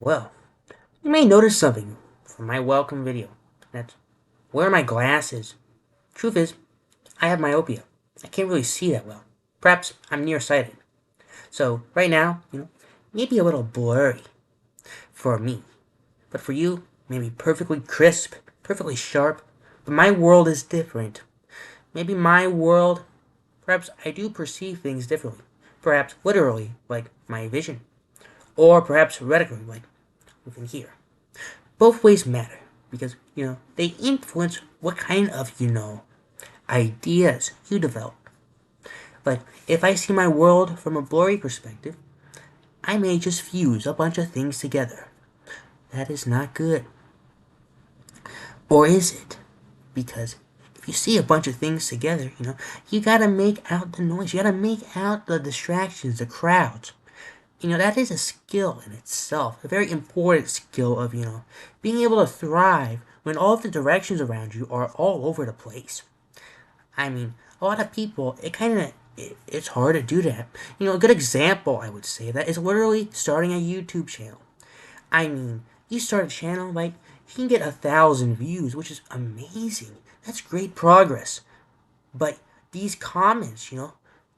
Well, you may notice something from my welcome video. That's where are my glasses? Truth is, I have myopia. I can't really see that well. Perhaps I'm nearsighted. So right now, maybe a little blurry for me. But for you, maybe perfectly crisp, perfectly sharp. But my world is different. Maybe my world, perhaps I do perceive things differently. Perhaps literally, like my vision. Or perhaps rhetorically, like within here. Both ways matter because, they influence what kind of, ideas you develop. But if I see my world from a blurry perspective, I may just fuse a bunch of things together. That is not good. Or is it? Because if you see a bunch of things together, you gotta make out the noise. You gotta make out the distractions, the crowds. That is a skill in itself, a very important skill of, being able to thrive when all the directions around you are all over the place. I mean, a lot of people, it's hard to do that. A good example, I would say, that is literally starting a YouTube channel. I mean, you start a channel, like, you can get 1,000 views, which is amazing. That's great progress. But these comments,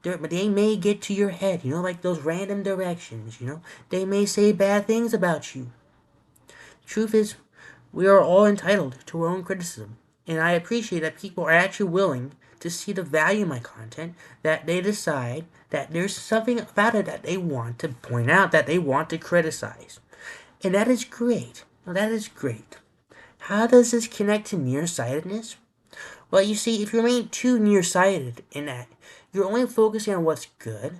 they may get to your head, like those random directions, They may say bad things about you. Truth is, we are all entitled to our own criticism. And I appreciate that people are actually willing to see the value in my content, that they decide that there's something about it that they want to point out, that they want to criticize. And that is great. Now, that is great. How does this connect to nearsightedness? Well, you see, if you remain too nearsighted in that, you're only focusing on what's good,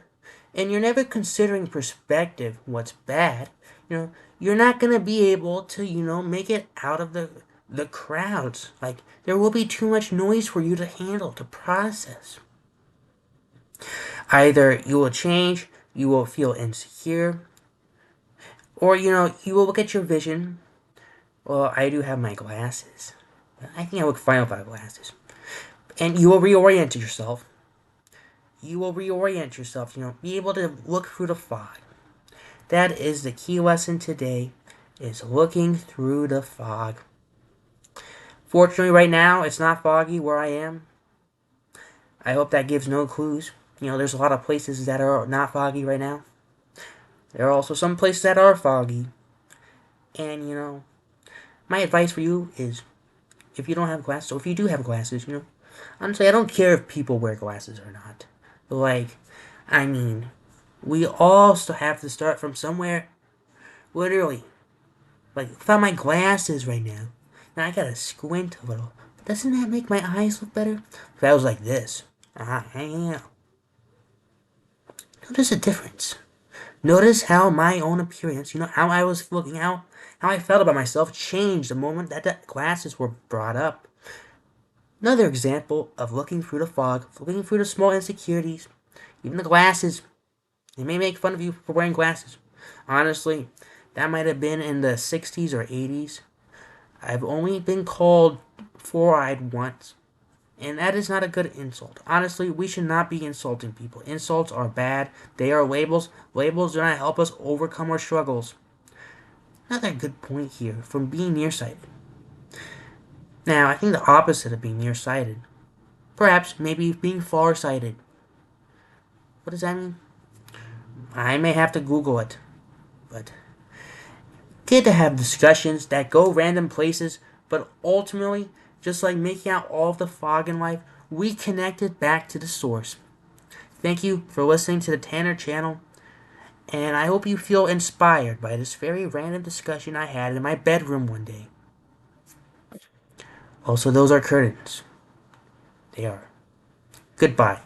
and you're never considering perspective, what's bad, you're not going to be able to, make it out of the crowds. Like, there will be too much noise for you to handle, to process. Either you will change, you will feel insecure, or, you will look at your vision. Well, I do have my glasses. I think I look fine without glasses. And you will reorient yourself. Be able to look through the fog. That is the key lesson today, is looking through the fog. Fortunately, right now, it's not foggy where I am. I hope that gives no clues. There's a lot of places that are not foggy right now. There are also some places that are foggy. And, my advice for you is, if you don't have glasses, or if you do have glasses, honestly, I don't care if people wear glasses or not. Like, I mean, we all still have to start from somewhere. Literally. Like, without my glasses right now. Now I gotta squint a little. But doesn't that make my eyes look better? If I was like this. Yeah. Notice the difference. Notice how my own appearance, how I was looking, how I felt about myself changed the moment that the glasses were brought up. Another example of looking through the fog, looking through the small insecurities, even the glasses. They may make fun of you for wearing glasses. Honestly, that might have been in the 60s or 80s. I've only been called four-eyed once. And that is not a good insult. Honestly, we should not be insulting people. Insults are bad. They are labels. Labels do not help us overcome our struggles. Another good point here from being nearsighted. Now, I think the opposite of being nearsighted. Perhaps, maybe being farsighted. What does that mean? I may have to Google it. But good to have discussions that go random places, but ultimately, just like making out all of the fog in life, we connected back to the source. Thank you for listening to the Tanner channel, and I hope you feel inspired by this very random discussion I had in my bedroom one day. Also, those are curtains. They are. Goodbye.